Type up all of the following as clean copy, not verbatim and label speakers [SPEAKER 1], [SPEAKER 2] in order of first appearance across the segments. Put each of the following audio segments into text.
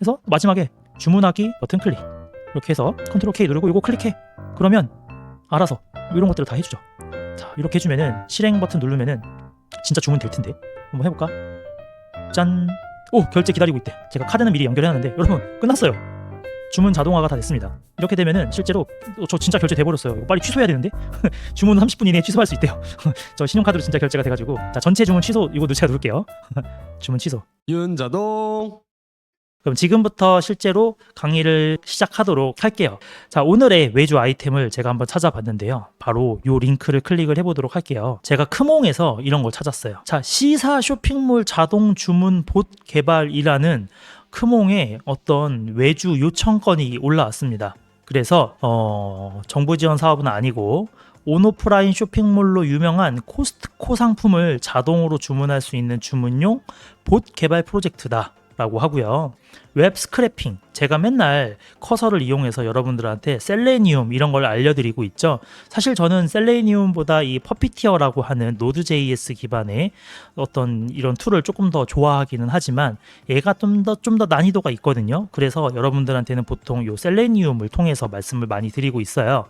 [SPEAKER 1] 그래서 마지막에 주문하기 버튼 클릭 이렇게 해서 컨트롤 K 누르고 이거 클릭해. 그러면 알아서 이런 것들을 다 해주죠. 자, 이렇게 해주면은 실행 버튼 누르면은 진짜 주문 될 텐데 한번 해볼까? 짠! 오! 결제 기다리고 있대. 제가 카드는 미리 연결해놨는데 여러분 끝났어요. 주문 자동화가 다 됐습니다. 이렇게 되면은 실제로 저 진짜 결제 돼버렸어요. 이거 빨리 취소해야 되는데 주문 30분 이내에 취소할 수 있대요. 저 신용카드로 진짜 결제가 돼가지고 자 전체 주문 취소 이거 제가 누를게요. 주문 취소.
[SPEAKER 2] 윤자동.
[SPEAKER 1] 그럼 지금부터 실제로 강의를 시작하도록 할게요. 자, 오늘의 외주 아이템을 제가 한번 찾아봤는데요. 바로 요 링크를 클릭을 해보도록 할게요. 제가 크몽에서 이런 걸 찾았어요. 자, 시사 쇼핑몰 자동 주문 봇 개발이라는 크몽의 어떤 외주 요청건이 올라왔습니다. 그래서 정부 지원 사업은 아니고 온오프라인 쇼핑몰로 유명한 코스트코 상품을 자동으로 주문할 수 있는 주문용 봇 개발 프로젝트다 라고 하고요. 웹 스크래핑, 제가 맨날 커서를 이용해서 여러분들한테 셀레니움 이런 걸 알려드리고 있죠. 사실 저는 셀레니움보다 이 퍼피티어라고 하는 노드.js 기반의 어떤 이런 툴을 조금 더 좋아하기는 하지만 얘가 좀 더 난이도가 있거든요. 그래서 여러분들한테는 보통 이 셀레니움을 통해서 말씀을 많이 드리고 있어요.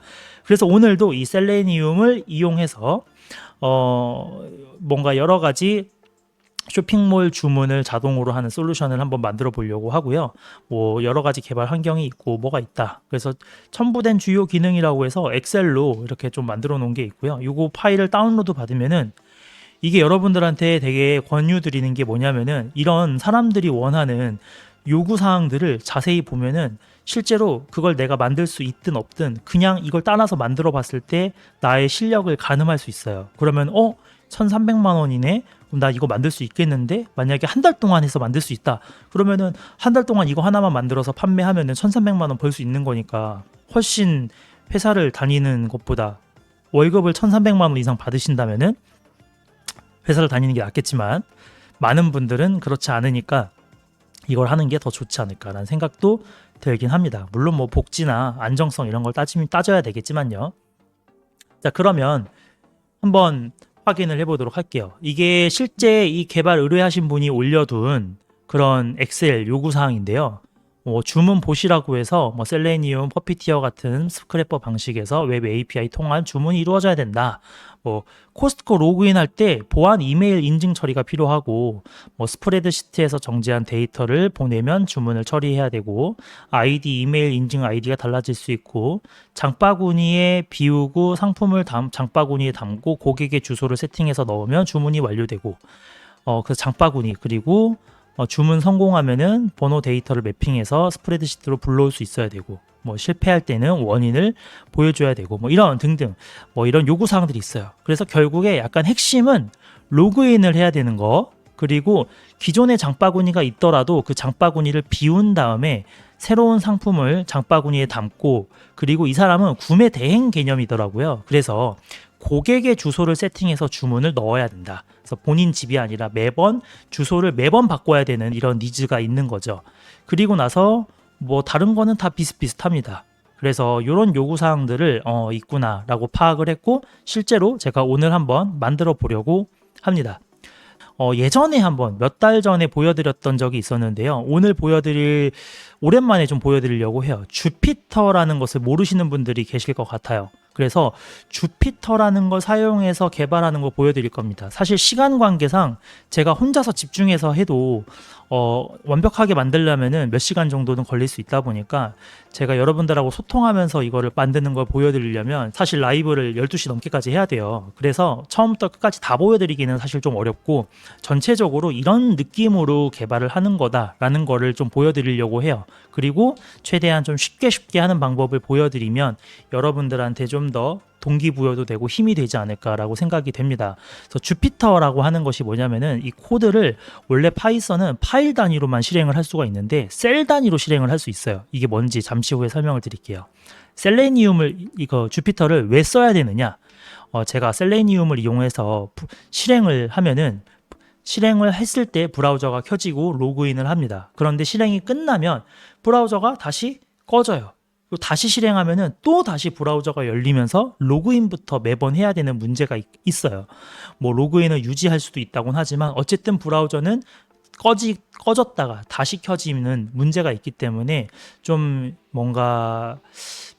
[SPEAKER 1] 그래서 오늘도 이 셀레니움을 이용해서 뭔가 여러 가지 쇼핑몰 주문을 자동으로 하는 솔루션을 한번 만들어 보려고 하고요. 뭐 여러 가지 개발 환경이 있고 뭐가 있다. 그래서 첨부된 주요 기능이라고 해서 엑셀로 이렇게 좀 만들어 놓은 게 있고요. 이거 파일을 다운로드 받으면은 이게 여러분들한테 되게 권유드리는 게 뭐냐면은 이런 사람들이 원하는 요구 사항들을 자세히 보면은 실제로 그걸 내가 만들 수 있든 없든 그냥 이걸 따라서 만들어 봤을 때 나의 실력을 가늠할 수 있어요. 그러면 1,300만 원이네? 그럼 나 이거 만들 수 있겠는데? 만약에 한 달 동안 해서 만들 수 있다. 그러면은 한 달 동안 이거 하나만 만들어서 판매하면은 1,300만 원 벌 수 있는 거니까 훨씬 회사를 다니는 것보다 월급을 1,300만 원 이상 받으신다면은 회사를 다니는 게 낫겠지만 많은 분들은 그렇지 않으니까 이걸 하는 게 더 좋지 않을까라는 생각도 들긴 합니다. 물론 뭐 복지나 안정성 이런 걸 따져야 되겠지만요. 자, 그러면 한번 확인을 해보도록 할게요. 이게 실제 이 개발 의뢰하신 분이 올려둔 그런 엑셀 요구사항인데요. 주문 보시라고 해서 셀레니움, 퍼피티어 같은 스크래퍼 방식에서 웹 API 통한 주문이 이루어져야 된다. 코스트코 로그인할 때 보안 이메일 인증 처리가 필요하고 스프레드시트에서 정지한 데이터를 보내면 주문을 처리해야 되고 아이디 이메일 인증 아이디가 달라질 수 있고 장바구니에 비우고 상품을 장바구니에 담고 고객의 주소를 세팅해서 넣으면 주문이 완료되고 그 장바구니 그리고 주문 성공하면은 번호 데이터를 매핑해서 스프레드시트로 불러올 수 있어야 되고 실패할 때는 원인을 보여줘야 되고 이런 등등 이런 요구사항들이 있어요. 그래서 결국에 약간 핵심은 로그인을 해야 되는 거 그리고 기존의 장바구니가 있더라도 그 장바구니를 비운 다음에 새로운 상품을 장바구니에 담고 그리고 이 사람은 구매 대행 개념이더라고요. 그래서 고객의 주소를 세팅해서 주문을 넣어야 된다. 그래서 본인 집이 아니라 매번 주소를 매번 바꿔야 되는 이런 니즈가 있는 거죠. 그리고 나서 다른 거는 다 비슷비슷합니다. 그래서 이런 요구사항들을 있구나라고 파악을 했고 실제로 제가 오늘 한번 만들어 보려고 합니다. 예전에 한번 몇 달 전에 보여드렸던 적이 있었는데요. 오늘 오랜만에 좀 보여드리려고 해요. 주피터라는 것을 모르시는 분들이 계실 것 같아요. 그래서 주피터라는 걸 사용해서 개발하는 걸 보여드릴 겁니다. 사실 시간 관계상 제가 혼자서 집중해서 해도 완벽하게 만들려면은 몇 시간 정도는 걸릴 수 있다 보니까 제가 여러분들하고 소통하면서 이거를 만드는 걸 보여드리려면 사실 라이브를 12시 넘게까지 해야 돼요. 그래서 처음부터 끝까지 다 보여드리기는 사실 좀 어렵고 전체적으로 이런 느낌으로 개발을 하는 거다라는 거를 좀 보여드리려고 해요. 그리고 최대한 좀 쉽게 하는 방법을 보여드리면 여러분들한테 좀 더 동기부여도 되고 힘이 되지 않을까라고 생각이 됩니다. 그래서 주피터라고 하는 것이 뭐냐면은 이 코드를 원래 파이썬은 파일 단위로만 실행을 할 수가 있는데 셀 단위로 실행을 할 수 있어요. 이게 뭔지 잠시 후에 설명을 드릴게요. 주피터를 왜 써야 되느냐? 제가 셀레니움을 이용해서 실행을 하면은 실행을 했을 때 브라우저가 켜지고 로그인을 합니다. 그런데 실행이 끝나면 브라우저가 다시 꺼져요. 다시 실행하면은 또 다시 브라우저가 열리면서 로그인부터 매번 해야 되는 문제가 있어요. 로그인을 유지할 수도 있다곤 하지만 어쨌든 브라우저는 꺼졌다가 다시 켜지는 문제가 있기 때문에 좀 뭔가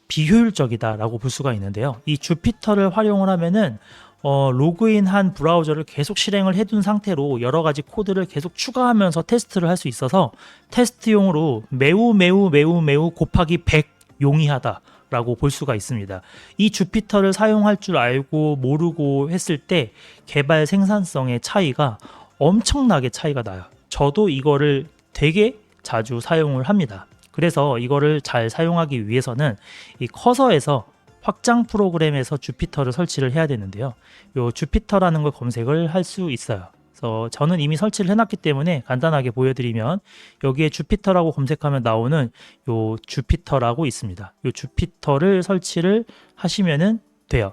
[SPEAKER 1] 비효율적이다라고 볼 수가 있는데요. 이 주피터를 활용을 하면은 로그인한 브라우저를 계속 실행을 해둔 상태로 여러 가지 코드를 계속 추가하면서 테스트를 할 수 있어서 테스트용으로 매우 곱하기 100 용이하다라고 볼 수가 있습니다. 이 주피터를 사용할 줄 알고 모르고 했을 때 개발 생산성의 차이가 엄청나게 차이가 나요. 저도 이거를 되게 자주 사용을 합니다. 그래서 이거를 잘 사용하기 위해서는 이 커서에서 확장 프로그램에서 주피터를 설치를 해야 되는데요. 요 주피터라는 걸 검색을 할 수 있어요. 그래서 저는 이미 설치를 해놨기 때문에 간단하게 보여드리면 여기에 주피터라고 검색하면 나오는 요 주피터라고 있습니다. 요 주피터를 설치를 하시면은 돼요.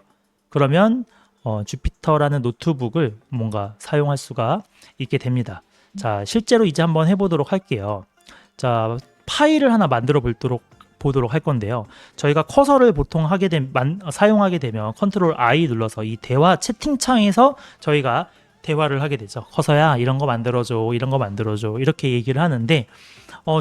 [SPEAKER 1] 그러면 주피터라는 노트북을 뭔가 사용할 수가 있게 됩니다. 자, 실제로 이제 한번 해보도록 할게요. 자, 파일을 하나 만들어 보도록 할 건데요. 저희가 커서를 보통 사용하게 되면 컨트롤 I 눌러서 이 대화 채팅창에서 저희가 대화를 하게 되죠. 커서야 이런 거 만들어줘, 이런 거 만들어줘 이렇게 얘기를 하는데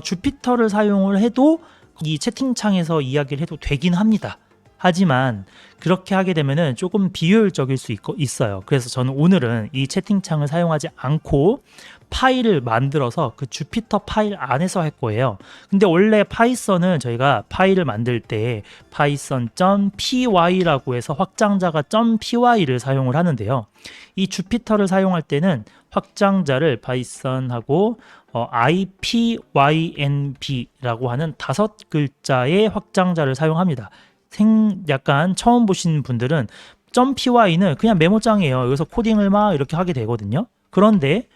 [SPEAKER 1] 주피터를 사용을 해도 이 채팅창에서 이야기를 해도 되긴 합니다. 하지만 그렇게 하게 되면은 조금 비효율적일 수 있어요. 그래서 저는 오늘은 이 채팅창을 사용하지 않고 파일을 만들어서 그 주피터 파일 안에서 할 거예요. 근데 원래 파이썬은 저희가 파일을 만들 때 python.py라고 해서 확장자가 .py를 사용을 하는데요. 이 주피터를 사용할 때는 확장자를 python하고 ipynb라고 하는 5글자의 확장자를 사용합니다. 약간 처음 보신 분들은 .py는 그냥 메모장이에요. 여기서 코딩을 막 이렇게 하게 되거든요. 그런데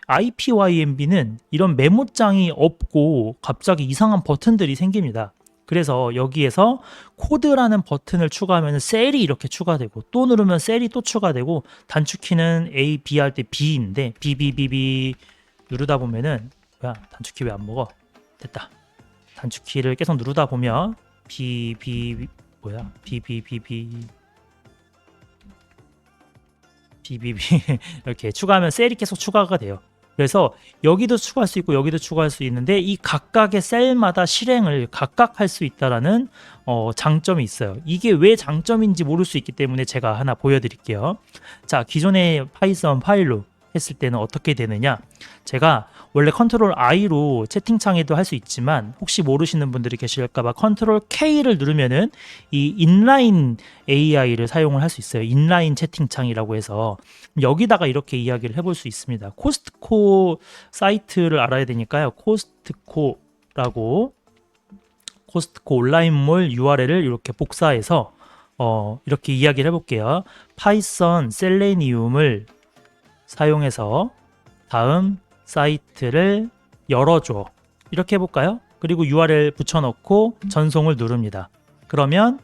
[SPEAKER 1] ipynb는 이런 메모장이 없고 갑자기 이상한 버튼들이 생깁니다. 그래서 여기에서 코드라는 버튼을 추가하면 셀이 이렇게 추가되고 또 누르면 셀이 또 추가되고 단축키는 A, B 할 때 B인데 B 누르다 보면은 뭐야 단축키 왜 안 먹어? 됐다. 단축키를 계속 누르다 보면 B 이렇게 추가하면 셀이 계속 추가가 돼요. 그래서 여기도 추가할 수 있고 여기도 추가할 수 있는데 이 각각의 셀마다 실행을 각각 할 수 있다라는 장점이 있어요. 이게 왜 장점인지 모를 수 있기 때문에 제가 하나 보여드릴게요. 자, 기존의 파이썬 파일로 했을 때는 어떻게 되느냐? 제가 원래 컨트롤 I로 채팅창에도 할 수 있지만 혹시 모르시는 분들이 계실까봐 컨트롤 K를 누르면은 이 인라인 AI를 사용을 할 수 있어요. 인라인 채팅창이라고 해서 여기다가 이렇게 이야기를 해볼 수 있습니다. 코스트코 사이트를 알아야 되니까요. 코스트코 온라인몰 URL을 이렇게 복사해서 이렇게 이야기를 해볼게요. 파이썬 셀레니움을 사용해서 다음 사이트를 열어줘. 이렇게 해볼까요? 그리고 URL 붙여넣고 전송을 누릅니다. 그러면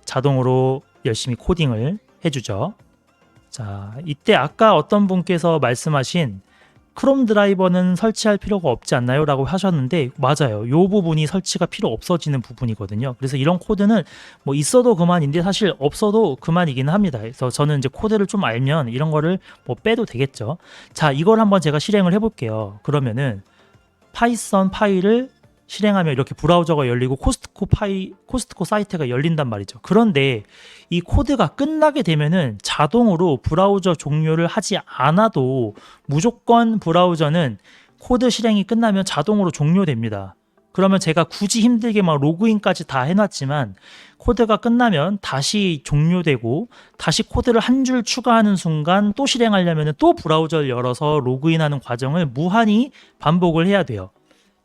[SPEAKER 1] 자동으로 열심히 코딩을 해주죠. 자, 이때 아까 어떤 분께서 말씀하신 크롬 드라이버는 설치할 필요가 없지 않나요? 라고 하셨는데 맞아요. 이 부분이 설치가 필요 없어지는 부분이거든요. 그래서 이런 코드는 뭐 있어도 그만인데 사실 없어도 그만이기는 합니다. 그래서 저는 이제 코드를 좀 알면 이런 거를 뭐 빼도 되겠죠. 자, 이걸 한번 제가 실행을 해볼게요. 그러면은 파이썬 파일을 실행하면 이렇게 브라우저가 열리고 코스트코 사이트가 열린단 말이죠. 그런데 이 코드가 끝나게 되면은 자동으로 브라우저 종료를 하지 않아도 무조건 브라우저는 코드 실행이 끝나면 자동으로 종료됩니다. 그러면 제가 굳이 힘들게 막 로그인까지 다 해놨지만 코드가 끝나면 다시 종료되고 다시 코드를 한 줄 추가하는 순간 또 실행하려면 또 브라우저를 열어서 로그인하는 과정을 무한히 반복을 해야 돼요.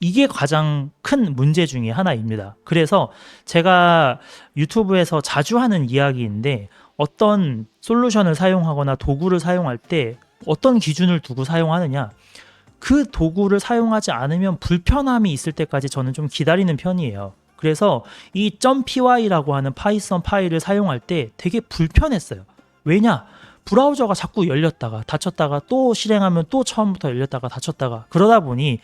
[SPEAKER 1] 이게 가장 큰 문제 중에 하나입니다. 그래서 제가 유튜브에서 자주 하는 이야기인데 어떤 솔루션을 사용하거나 도구를 사용할 때 어떤 기준을 두고 사용하느냐, 그 도구를 사용하지 않으면 불편함이 있을 때까지 저는 좀 기다리는 편이에요. 그래서 이 .py라고 하는 파이썬 파일을 사용할 때 되게 불편했어요. 왜냐? 브라우저가 자꾸 열렸다가 닫혔다가 또 실행하면 또 처음부터 열렸다가 닫혔다가 그러다 보니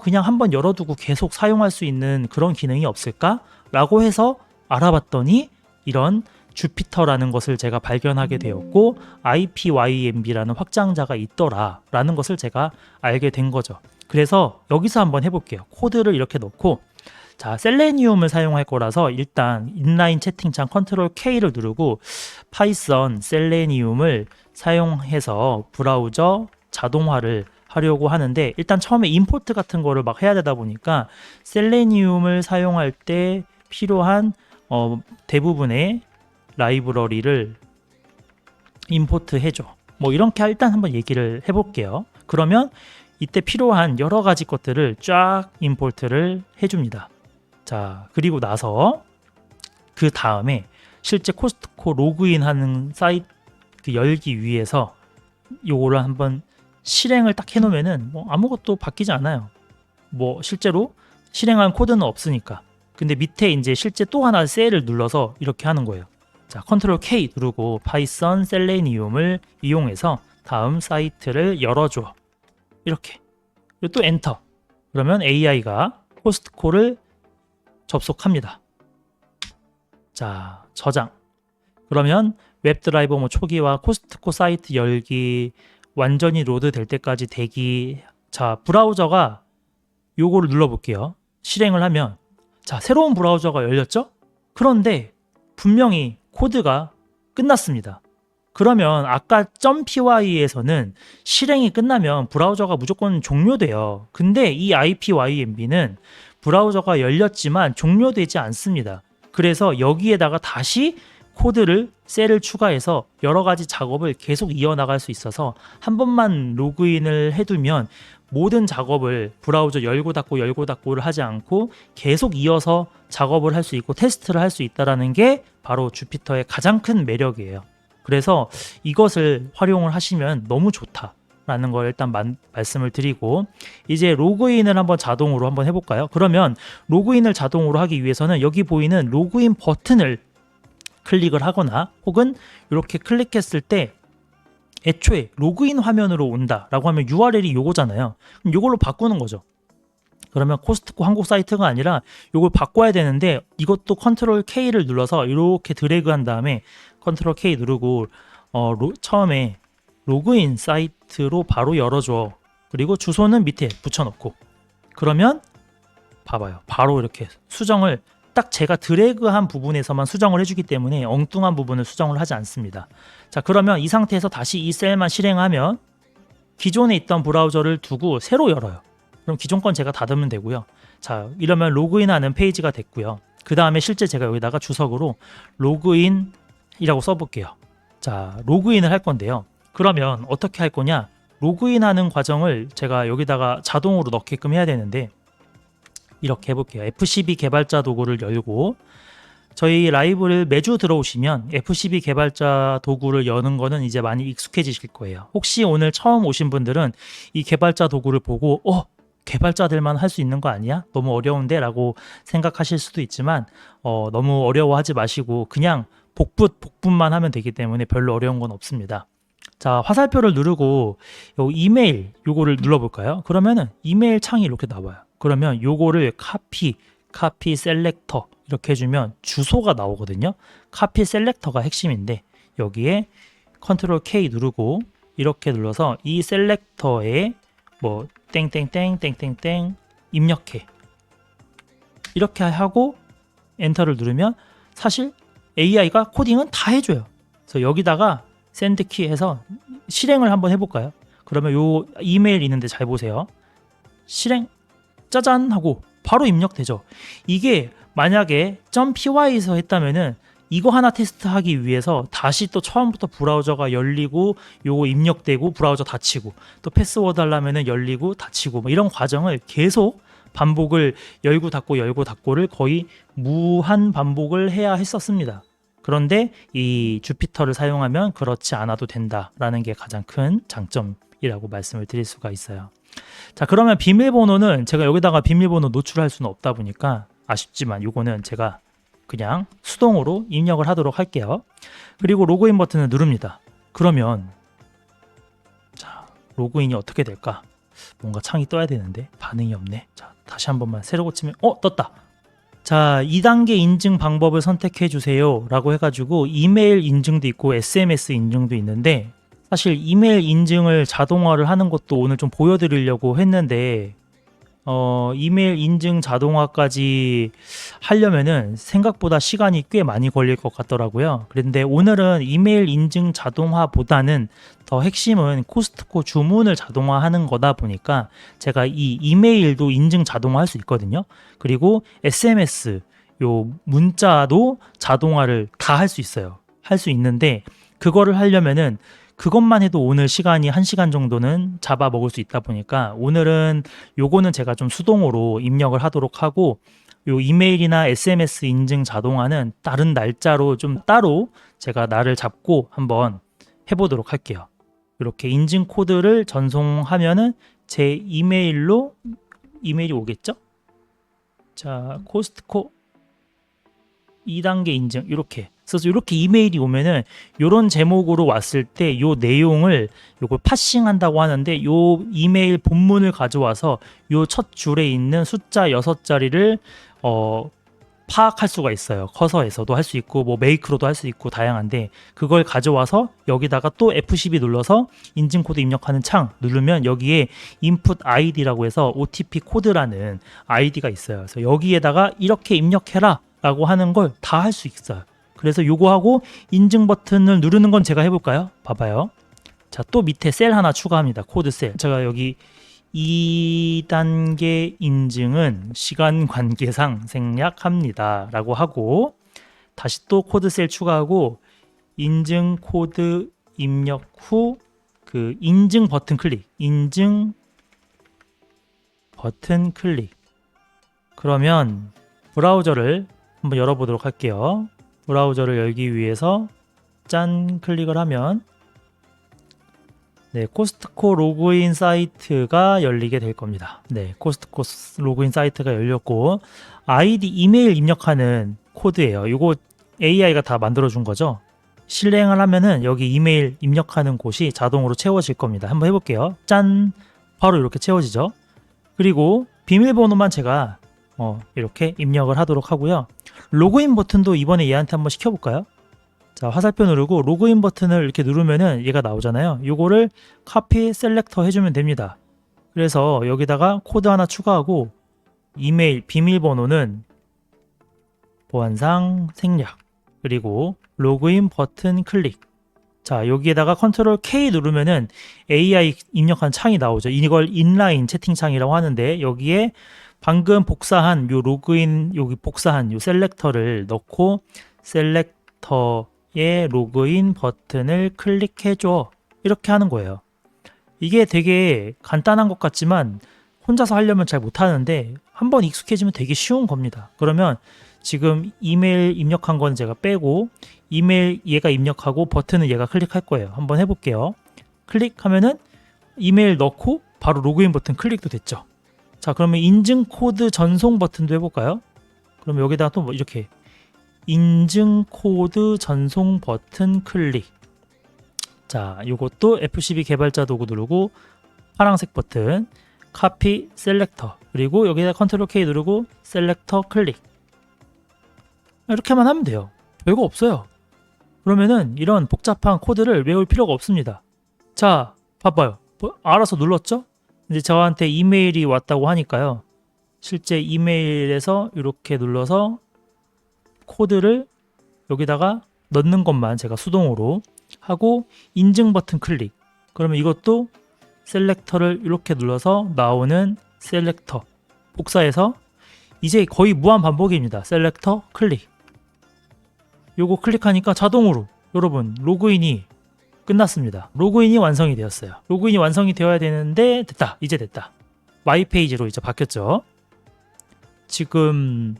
[SPEAKER 1] 그냥 한번 열어두고 계속 사용할 수 있는 그런 기능이 없을까? 라고 해서 알아봤더니 이런 주피터라는 것을 제가 발견하게 되었고 ipynb라는 확장자가 있더라 라는 것을 제가 알게 된 거죠. 그래서 여기서 한번 해볼게요. 코드를 이렇게 넣고, 자, 셀레니움을 사용할 거라서 일단 인라인 채팅창 컨트롤 K를 누르고 파이썬 셀레니움을 사용해서 브라우저 자동화를 하려고 하는데, 일단 처음에 임포트 같은 거를 막 해야 되다 보니까 셀레니움을 사용할 때 필요한 대부분의 라이브러리를 임포트 해줘. 뭐 이렇게 일단 한번 얘기를 해볼게요. 그러면 이때 필요한 여러 가지 것들을 쫙 임포트를 해줍니다. 자, 그리고 나서 그 다음에 실제 코스트코 로그인 하는 사이트 열기 위해서 요거를 한번 실행을 딱 해놓으면은 뭐 아무것도 바뀌지 않아요. 뭐 실제로 실행한 코드는 없으니까. 근데 밑에 이제 실제 또 하나 셀을 눌러서 이렇게 하는 거예요. 자, 컨트롤 K 누르고 파이썬 셀레니움을 이용해서 다음 사이트를 열어줘. 이렇게. 그리고 또 엔터. 그러면 AI가 코스트코를 접속합니다. 자, 저장. 그러면 웹드라이버 뭐 초기화, 코스트코 사이트 열기, 완전히 로드 될 때까지 대기. 자, 브라우저가 요거를 눌러볼게요. 실행을 하면, 자, 새로운 브라우저가 열렸죠? 그런데 분명히 코드가 끝났습니다. 그러면 아까 .py에서는 실행이 끝나면 브라우저가 무조건 종료돼요. 근데 이 IPYNB는 브라우저가 열렸지만 종료되지 않습니다. 그래서 여기에다가 다시 코드를 셀을 추가해서 여러 가지 작업을 계속 이어나갈 수 있어서 한 번만 로그인을 해두면 모든 작업을 브라우저 열고 닫고를 하지 않고 계속 이어서 작업을 할 수 있고 테스트를 할 수 있다는 게 바로 주피터의 가장 큰 매력이에요. 그래서 이것을 활용을 하시면 너무 좋다라는 걸 일단 말씀을 드리고, 이제 로그인을 한번 자동으로 한번 해볼까요? 그러면 로그인을 자동으로 하기 위해서는 여기 보이는 로그인 버튼을 클릭을 하거나 혹은 이렇게 클릭했을 때 애초에 로그인 화면으로 온다라고 하면 URL이 요거잖아요. 그럼 요걸로 바꾸는 거죠. 그러면 코스트코 한국 사이트가 아니라 요걸 바꿔야 되는데, 이것도 컨트롤 K를 눌러서 이렇게 드래그 한 다음에 컨트롤 K 누르고 처음에 로그인 사이트로 바로 열어줘. 그리고 주소는 밑에 붙여놓고, 그러면 봐봐요. 바로 이렇게 수정을 딱 제가 드래그한 부분에서만 수정을 해주기 때문에 엉뚱한 부분을 수정을 하지 않습니다. 자, 그러면 이 상태에서 다시 이 셀만 실행하면 기존에 있던 브라우저를 두고 새로 열어요. 그럼 기존 건 제가 닫으면 되고요. 자, 이러면 로그인하는 페이지가 됐고요. 그 다음에 실제 제가 여기다가 주석으로 로그인이라고 써볼게요. 자, 로그인을 할 건데요. 그러면 어떻게 할 거냐? 로그인하는 과정을 제가 여기다가 자동으로 넣게끔 해야 되는데, 이렇게 해볼게요. FCB 개발자 도구를 열고, 저희 라이브를 매주 들어오시면 FCB 개발자 도구를 여는 거는 이제 많이 익숙해지실 거예요. 혹시 오늘 처음 오신 분들은 이 개발자 도구를 보고 개발자들만 할 수 있는 거 아니야? 너무 어려운데? 라고 생각하실 수도 있지만 너무 어려워하지 마시고 그냥 복붙만 하면 되기 때문에 별로 어려운 건 없습니다. 자, 화살표를 누르고 요 이메일 요거를 눌러볼까요? 그러면은 이메일 창이 이렇게 나와요. 그러면 요거를 카피 셀렉터 이렇게 해주면 주소가 나오거든요. 카피 셀렉터가 핵심인데, 여기에 컨트롤 K 누르고 이렇게 눌러서 이 셀렉터에 뭐 땡땡땡 입력해, 이렇게 하고 엔터를 누르면 사실 AI가 코딩은 다 해줘요. 그래서 여기다가 샌드키 해서 실행을 한번 해볼까요? 그러면 요 이메일 있는데 잘 보세요. 실행 짜잔 하고 바로 입력되죠. 이게 만약에 .py에서 했다면은 이거 하나 테스트하기 위해서 다시 또 처음부터 브라우저가 열리고 요거 입력되고 브라우저 닫히고 또 패스워드 하려면은 열리고 닫히고 뭐 이런 과정을 계속 반복을 열고 닫고를 거의 무한 반복을 해야 했었습니다. 그런데 이 주피터를 사용하면 그렇지 않아도 된다라는 게 가장 큰 장점이라고 말씀을 드릴 수가 있어요. 자, 그러면 비밀번호는 제가 여기다가 비밀번호 노출할 수는 없다 보니까 아쉽지만 요거는 제가 그냥 수동으로 입력을 하도록 할게요. 그리고 로그인 버튼을 누릅니다. 그러면 자, 로그인이 어떻게 될까? 뭔가 창이 떠야 되는데 반응이 없네. 자, 다시 한 번만 새로 고치면 떴다. 자, 2단계 인증 방법을 선택해 주세요 라고 해가지고 이메일 인증도 있고 SMS 인증도 있는데, 사실 이메일 인증을 자동화를 하는 것도 오늘 좀 보여드리려고 했는데 이메일 인증 자동화까지 하려면은 생각보다 시간이 꽤 많이 걸릴 것 같더라고요. 그런데 오늘은 이메일 인증 자동화보다는 더 핵심은 코스트코 주문을 자동화하는 거다 보니까 제가 이 이메일도 인증 자동화할 수 있거든요. 그리고 SMS, 요 문자도 자동화를 다 할 수 있어요. 할 수 있는데 그거를 하려면은 그것만 해도 오늘 시간이 1시간 정도는 잡아먹을 수 있다 보니까 오늘은 요거는 제가 좀 수동으로 입력을 하도록 하고 요 이메일이나 SMS 인증 자동화는 다른 날짜로 좀 따로 제가 날을 잡고 한번 해보도록 할게요. 이렇게 인증 코드를 전송하면은 제 이메일로 이메일이 오겠죠? 자, 코스트코 2단계 인증 이렇게 그래서 이렇게 이메일이 오면은 요런 제목으로 왔을 때 요 내용을 요걸 파싱한다고 하는데 요 이메일 본문을 가져와서 요 첫 줄에 있는 숫자 6자리를 파악할 수가 있어요. 커서에서도 할 수 있고 뭐 메이크로도 할 수 있고 다양한데 그걸 가져와서 여기다가 또 F12 눌러서 인증 코드 입력하는 창 누르면 여기에 input ID라고 해서 OTP 코드라는 아이디가 있어요. 그래서 여기에다가 이렇게 입력해라 라고 하는 걸 다 할 수 있어요. 그래서 요거 하고 인증 버튼을 누르는 건 제가 해볼까요? 봐봐요. 자, 또 밑에 셀 하나 추가합니다. 코드 셀. 제가 여기 2단계 인증은 시간 관계상 생략합니다. 라고 하고 다시 또 코드 셀 추가하고 인증 코드 입력 후 그 인증 버튼 클릭. 인증 버튼 클릭. 그러면 브라우저를 한번 열어보도록 할게요. 브라우저를 열기 위해서 짠 클릭을 하면 네, 코스트코 로그인 사이트가 열리게 될 겁니다. 네, 코스트코 로그인 사이트가 열렸고 아이디 이메일 입력하는 코드예요. 이거 AI가 다 만들어준 거죠. 실행을 하면은 여기 이메일 입력하는 곳이 자동으로 채워질 겁니다. 한번 해볼게요. 짠! 바로 이렇게 채워지죠. 그리고 비밀번호만 제가 이렇게 입력을 하도록 하고요. 로그인 버튼도 이번에 얘한테 한번 시켜볼까요? 자, 화살표 누르고 로그인 버튼을 이렇게 누르면은 얘가 나오잖아요. 요거를 카피 셀렉터 해주면 됩니다. 그래서 여기다가 코드 하나 추가하고 이메일 비밀번호는 보안상 생략 그리고 로그인 버튼 클릭. 자, 여기에다가 컨트롤 K 누르면은 AI 입력한 창이 나오죠. 이걸 인라인 채팅창이라고 하는데 여기에 방금 복사한 요 로그인 여기 복사한 요 셀렉터를 넣고 셀렉터의 로그인 버튼을 클릭해줘 이렇게 하는 거예요. 이게 되게 간단한 것 같지만 혼자서 하려면 잘 못하는데 한번 익숙해지면 되게 쉬운 겁니다. 그러면 지금 이메일 입력한 건 제가 빼고 이메일 얘가 입력하고 버튼은 얘가 클릭할 거예요. 한번 해볼게요. 클릭하면은 이메일 넣고 바로 로그인 버튼 클릭도 됐죠. 자, 그러면 인증 코드 전송 버튼도 해볼까요? 그럼 여기다가 또 이렇게 인증 코드 전송 버튼 클릭. 자, 요것도 F12 개발자 도구 누르고 파란색 버튼 카피 셀렉터 그리고 여기다 컨트롤 K 누르고 셀렉터 클릭. 이렇게만 하면 돼요. 별거 없어요. 그러면은 이런 복잡한 코드를 외울 필요가 없습니다. 자, 봐봐요. 알아서 눌렀죠? 이제 저한테 이메일이 왔다고 하니까요. 실제 이메일에서 이렇게 눌러서 코드를 여기다가 넣는 것만 제가 수동으로 하고 인증 버튼 클릭. 그러면 이것도 셀렉터를 이렇게 눌러서 나오는 셀렉터 복사해서 이제 거의 무한 반복입니다. 셀렉터 클릭. 요거 클릭하니까 자동으로 여러분 로그인이 끝났습니다. 로그인이 완성이 되었어요. 로그인이 완성이 되어야 되는데 됐다. 이제 됐다. 마이 페이지로 이제 바뀌었죠. 지금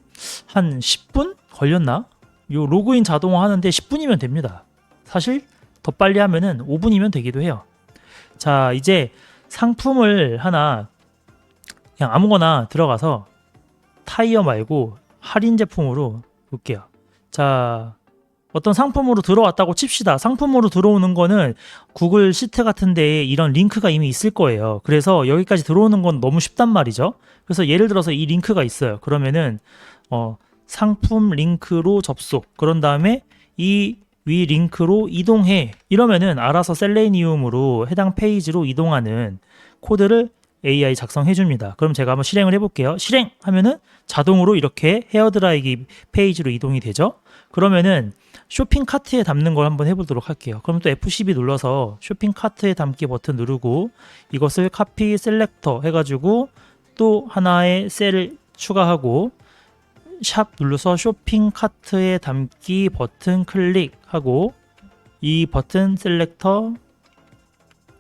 [SPEAKER 1] 한 10분 걸렸나? 요 로그인 자동화 하는데 10분이면 됩니다. 사실 더 빨리 하면은 5분이면 되기도 해요. 자, 이제 상품을 하나 그냥 아무거나 들어가서 타이어 말고 할인 제품으로 볼게요. 자, 어떤 상품으로 들어왔다고 칩시다. 상품으로 들어오는 거는 구글 시트 같은 데에 이런 링크가 이미 있을 거예요. 그래서 여기까지 들어오는 건 너무 쉽단 말이죠. 그래서 예를 들어서 이 링크가 있어요. 그러면은 상품 링크로 접속. 그런 다음에 이 위 링크로 이동해. 이러면은 알아서 셀레니움으로 해당 페이지로 이동하는 코드를 AI 작성해 줍니다. 그럼 제가 한번 실행을 해볼게요. 실행 하면은 자동으로 이렇게 헤어드라이기 페이지로 이동이 되죠. 그러면은 쇼핑 카트에 담는 걸 한번 해보도록 할게요. 그럼 또 F12 눌러서 쇼핑 카트에 담기 버튼 누르고 이것을 카피 셀렉터 해가지고 또 하나의 셀을 추가하고 샵 눌러서 쇼핑 카트에 담기 버튼 클릭하고 이 버튼 셀렉터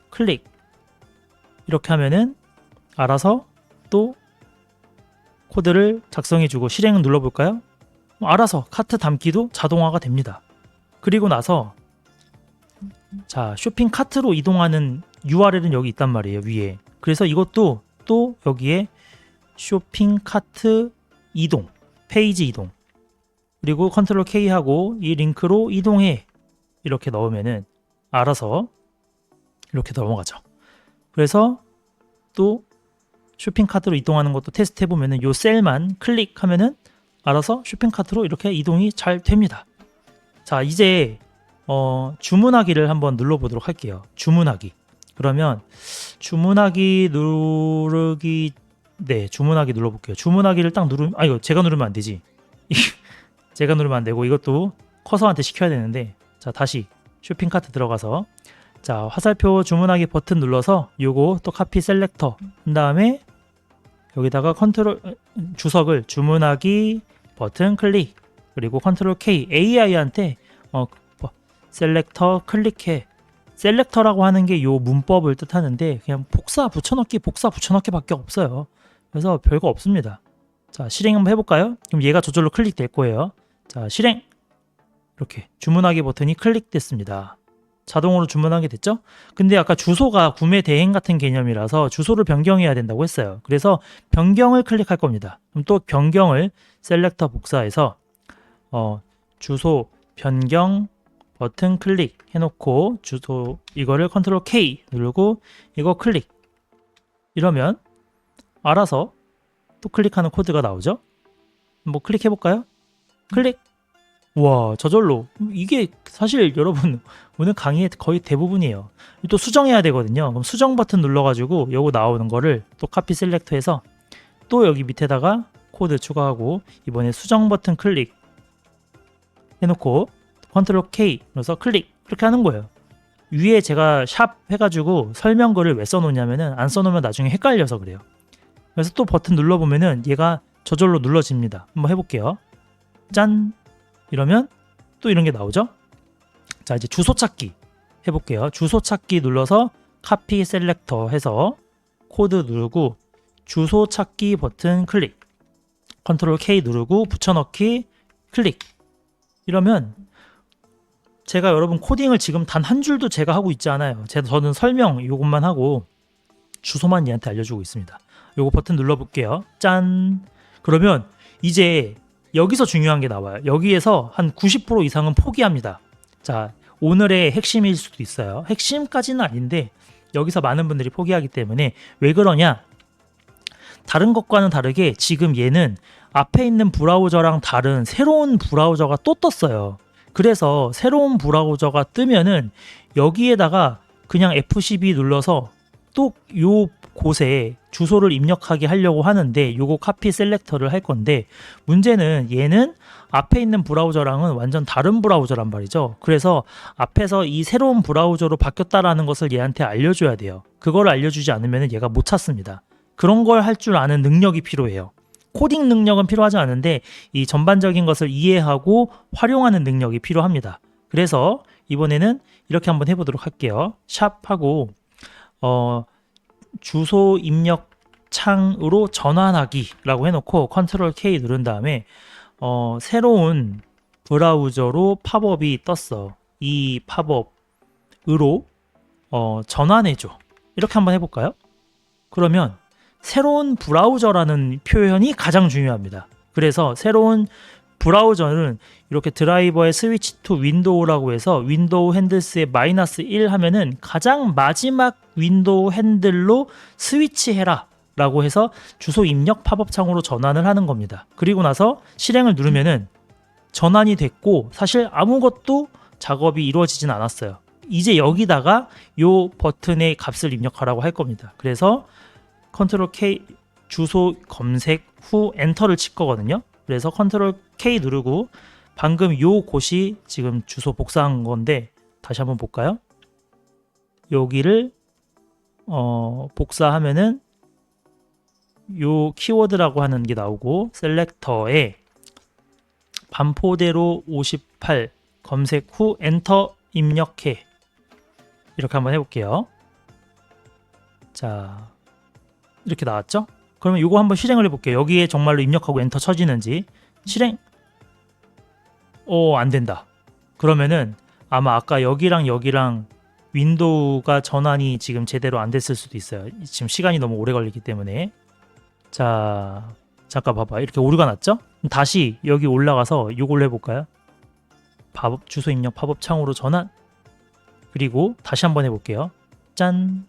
[SPEAKER 1] 클릭 이렇게 하면은 알아서 또 코드를 작성해주고 실행 눌러볼까요? 알아서 카트 담기도 자동화가 됩니다. 그리고 나서 자 쇼핑 카트로 이동하는 URL은 여기 있단 말이에요. 위에. 그래서 이것도 또 여기에 쇼핑 카트 이동 페이지 이동 그리고 컨트롤 K 하고 이 링크로 이동해 이렇게 넣으면은 알아서 이렇게 넘어가죠. 그래서 또 쇼핑 카트로 이동하는 것도 테스트 해보면은 요 셀만 클릭하면은 알아서 쇼핑 카트로 이렇게 이동이 잘 됩니다. 자 이제 주문하기를 한번 눌러보도록 할게요. 주문하기. 그러면 주문하기 누르기 네 주문하기 눌러볼게요. 주문하기를 딱 누르면 이거 제가 누르면 안 되지. 제가 누르면 안 되고 이것도 커서한테 시켜야 되는데 자 다시 쇼핑 카트 들어가서 자 화살표 주문하기 버튼 눌러서 요거 또 카피 셀렉터 한 다음에 여기다가 컨트롤 주석을 주문하기 버튼 클릭 그리고 컨트롤 K AI한테 셀렉터 클릭해 셀렉터라고 하는 게 요 문법을 뜻하는데 그냥 복사 붙여넣기 밖에 없어요. 그래서 별거 없습니다. 자 실행 한번 해볼까요? 그럼 얘가 저절로 클릭될 거예요. 자 실행 이렇게 주문하기 버튼이 클릭됐습니다. 자동으로 주문하게 됐죠? 근데 아까 주소가 구매 대행 같은 개념이라서 주소를 변경해야 된다고 했어요. 그래서 변경을 클릭할 겁니다. 그럼 또 변경을 셀렉터 복사해서 주소 변경 버튼 클릭 해놓고 주소 이거를 컨트롤 K 누르고 이거 클릭 이러면 알아서 또 클릭하는 코드가 나오죠? 뭐 클릭해볼까요? 클릭 와 저절로 이게 사실 여러분 오늘 강의의 거의 대부분이에요. 또 수정해야 되거든요. 그럼 수정 버튼 눌러가지고 요거 나오는 거를 또 카피 셀렉터해서 또 여기 밑에다가 코드 추가하고 이번에 수정 버튼 클릭 해놓고 컨트롤 K 눌러서 클릭 이렇게 하는 거예요. 위에 제가 샵 해가지고 설명글을 왜 써놓냐면은 안 써놓으면 나중에 헷갈려서 그래요. 그래서 또 버튼 눌러보면은 얘가 저절로 눌러집니다. 한번 해볼게요. 짠 이러면 또 이런 게 나오죠. 자 이제 주소 찾기 해볼게요. 주소 찾기 눌러서 카피 셀렉터 해서 코드 누르고 주소 찾기 버튼 클릭 컨트롤 K 누르고 붙여넣기 클릭 이러면 제가 여러분 코딩을 지금 단 한 줄도 제가 하고 있지 않아요. 저는 설명 이것만 하고 주소만 얘한테 알려주고 있습니다. 요거 버튼 눌러볼게요. 짠 그러면 이제 여기서 중요한 게 나와요. 여기에서 한 90% 이상은 포기합니다. 자, 오늘의 핵심일 수도 있어요. 핵심까지는 아닌데 여기서 많은 분들이 포기하기 때문에 왜 그러냐? 다른 것과는 다르게 지금 얘는 앞에 있는 브라우저랑 다른 새로운 브라우저가 또 떴어요. 그래서 새로운 브라우저가 뜨면은 여기에다가 그냥 F12 눌러서 또 요 곳에 주소를 입력하게 하려고 하는데 요거 카피 셀렉터를 할 건데 문제는 얘는 앞에 있는 브라우저랑은 완전 다른 브라우저란 말이죠. 그래서 앞에서 이 새로운 브라우저로 바뀌었다라는 것을 얘한테 알려줘야 돼요. 그걸 알려주지 않으면 얘가 못 찾습니다. 그런 걸 할 줄 아는 능력이 필요해요. 코딩 능력은 필요하지 않은데 이 전반적인 것을 이해하고 활용하는 능력이 필요합니다. 그래서 이번에는 이렇게 한번 해보도록 할게요. 샵하고 주소 입력 창으로 전환하기라고 해놓고 컨트롤 K 누른 다음에 새로운 브라우저로 팝업이 떴어. 이 팝업으로 전환해줘. 이렇게 한번 해볼까요? 그러면 새로운 브라우저라는 표현이 가장 중요합니다. 그래서 새로운 브라우저는 이렇게 드라이버의 스위치 투 윈도우라고 해서 윈도우 핸들스에 -1 하면은 가장 마지막 윈도우 핸들로 스위치해라 라고 해서 주소 입력 팝업 창으로 전환을 하는 겁니다. 그리고 나서 실행을 누르면은 전환이 됐고 사실 아무것도 작업이 이루어지진 않았어요. 이제 여기다가 요 버튼의 값을 입력하라고 할 겁니다. 그래서 컨트롤 K 주소 검색 후 엔터를 칠 거거든요. 그래서 컨트롤 K 누르고 방금 요 곳이 지금 주소 복사한 건데 다시 한번 볼까요? 여기를 복사하면은 요 키워드라고 하는 게 나오고 셀렉터에 반포대로 58 검색 후 엔터 입력해 이렇게 한번 해볼게요. 자 이렇게 나왔죠? 그러면 이거 한번 실행을 해볼게요. 여기에 정말로 입력하고 엔터 쳐지는지 실행. 안 된다. 그러면은 아마 아까 여기랑 여기랑 윈도우가 전환이 지금 제대로 안 됐을 수도 있어요. 지금 시간이 너무 오래 걸리기 때문에. 자 잠깐 봐봐. 이렇게 오류가 났죠? 다시 여기 올라가서 이걸로 해볼까요? 팝업 주소 입력 팝업 창으로 전환. 그리고 다시 한번 해볼게요. 짠.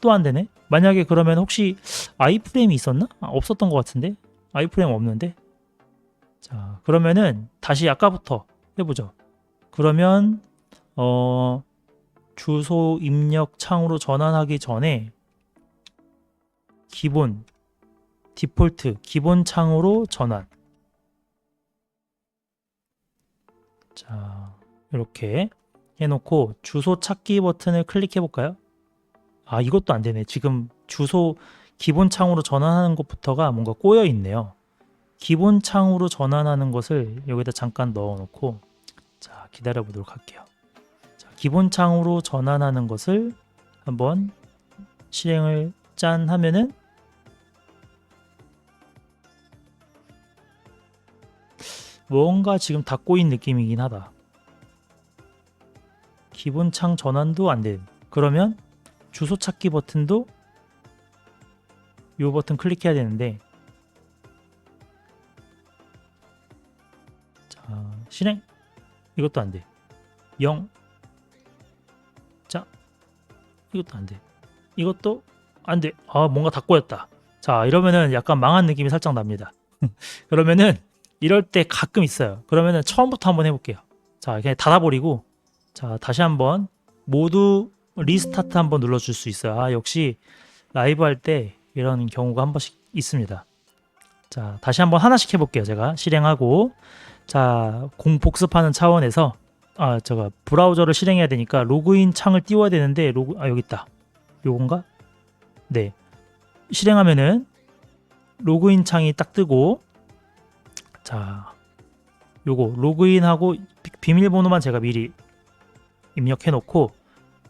[SPEAKER 1] 또 안 되네. 만약에 그러면 혹시 아이프레임이 있었나? 없었던 것 같은데. 아이프레임 없는데. 자 그러면은 다시 아까부터 해보죠. 그러면 주소 입력 창으로 전환하기 전에 기본 디폴트 기본 창으로 전환. 자 이렇게 해놓고 주소 찾기 버튼을 클릭해 볼까요? 이것도 안 되네. 지금 주소 기본 창으로 전환하는 것부터가 뭔가 꼬여 있네요. 기본 창으로 전환하는 것을 여기다 잠깐 넣어 놓고 자 기다려 보도록 할게요. 자, 기본 창으로 전환하는 것을 한번 실행을 짠 하면은 뭔가 지금 다 꼬인 느낌이긴 하다. 기본 창 전환도 안 돼. 그러면 주소 찾기 버튼도 이 버튼 클릭해야 되는데 자 실행. 이것도 안 돼. 0. 자 이것도 안 돼. 이것도 안 돼. 뭔가 다 꼬였다. 자 이러면은 약간 망한 느낌이 살짝 납니다. 그러면은 이럴 때 가끔 있어요. 그러면은 처음부터 한번 해볼게요. 자 그냥 닫아버리고 자 다시 한번 모두 리스타트 한번 눌러줄 수 있어요. 역시 라이브 할 때 이런 경우가 한 번씩 있습니다. 자 다시 한번 하나씩 해볼게요. 제가 실행하고 자 복습하는 차원에서 제가 브라우저를 실행해야 되니까 로그인 창을 띄워야 되는데 여기 있다. 요건가? 네 실행하면은 로그인 창이 딱 뜨고 자 요거 로그인하고 비밀번호만 제가 미리 입력해 놓고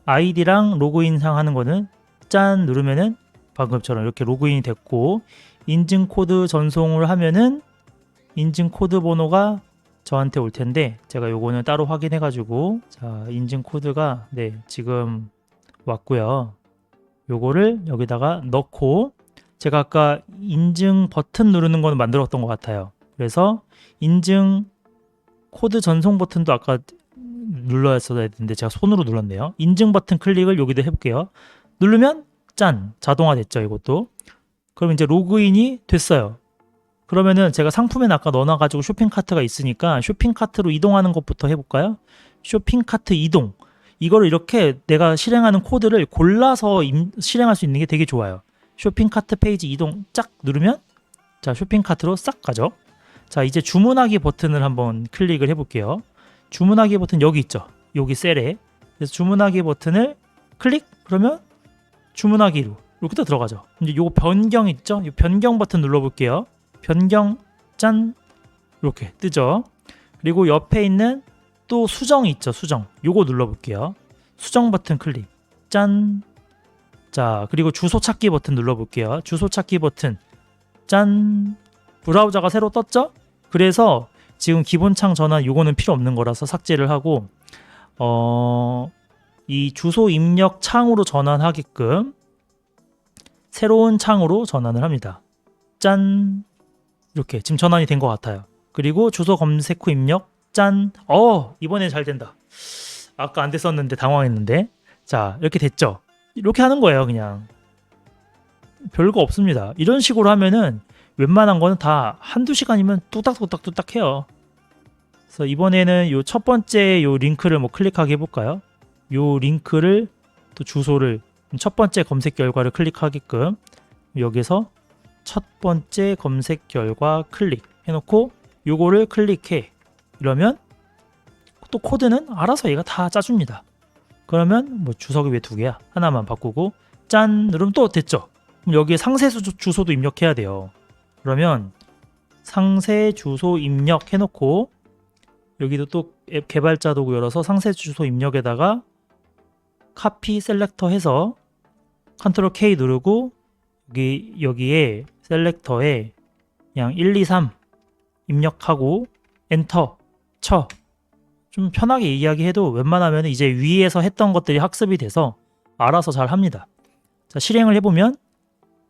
[SPEAKER 1] 아이디랑 로그인상 하는 거는 짠 누르면은 방금처럼 이렇게 로그인이 됐고 인증 코드 전송을 하면은 인증 코드 번호가 저한테 올 텐데 제가 요거는 따로 확인해 가지고 자 인증 코드가 네 지금 왔고요. 요거를 여기다가 넣고 제가 아까 인증 버튼 누르는 거는 만들었던 것 같아요. 그래서 인증 코드 전송 버튼도 아까 눌렀어야 되는데 제가 손으로 눌렀네요. 인증 버튼 클릭을 여기도 해볼게요. 누르면 짠 자동화 됐죠. 이것도. 그럼 이제 로그인이 됐어요. 그러면은 제가 상품에 아까 넣어놔가지고 쇼핑카트가 있으니까 쇼핑카트로 이동하는 것부터 해볼까요? 쇼핑카트 이동. 이거를 이렇게 내가 실행하는 코드를 골라서 실행할 수 있는 게 되게 좋아요. 쇼핑카트 페이지 이동 쫙 누르면 자 쇼핑카트로 싹 가죠. 자 이제 주문하기 버튼을 한번 클릭을 해볼게요. 주문하기 버튼 여기 있죠. 여기 셀에. 그래서 주문하기 버튼을 클릭 그러면 주문하기로 이렇게 또 들어가죠. 이제 요 변경 있죠. 이 변경 버튼 눌러볼게요. 변경 짠 이렇게 뜨죠. 그리고 옆에 있는 또 수정이 있죠. 수정 요거 눌러볼게요. 수정 버튼 클릭 짠. 자 그리고 주소 찾기 버튼 눌러볼게요. 주소 찾기 버튼 짠. 브라우저가 새로 떴죠. 그래서 지금 기본창 전환 요거는 필요 없는 거라서 삭제를 하고 이 주소 입력 창으로 전환하게끔 새로운 창으로 전환을 합니다. 짠. 이렇게 지금 전환이 된 것 같아요. 그리고 주소 검색 후 입력 짠. 이번에 잘 된다. 아까 안 됐었는데 당황했는데. 자 이렇게 됐죠. 이렇게 하는 거예요. 그냥 별거 없습니다. 이런 식으로 하면은 웬만한 거는 다 한두 시간이면 뚝딱뚝딱 해요. 그래서 이번에는 요 첫 번째 요 링크를 뭐 클릭하게 해볼까요? 요 링크를 또 주소를 첫 번째 검색 결과를 클릭하게끔 여기서 첫 번째 검색 결과 클릭 해놓고 요거를 클릭해. 이러면 또 코드는 알아서 얘가 다 짜줍니다. 그러면 뭐 주석이 왜 두 개야? 하나만 바꾸고 짠 누르면 또 됐죠? 그럼 여기에 상세 주소도 입력해야 돼요. 그러면 상세 주소 입력해놓고 여기도 또 앱 개발자 도구 열어서 상세 주소 입력에다가 카피 셀렉터 해서 컨트롤 K 누르고 여기에 셀렉터에 그냥 1, 2, 3 입력하고 엔터 쳐. 좀 편하게 이야기해도 웬만하면 이제 위에서 했던 것들이 학습이 돼서 알아서 잘 합니다. 자, 실행을 해보면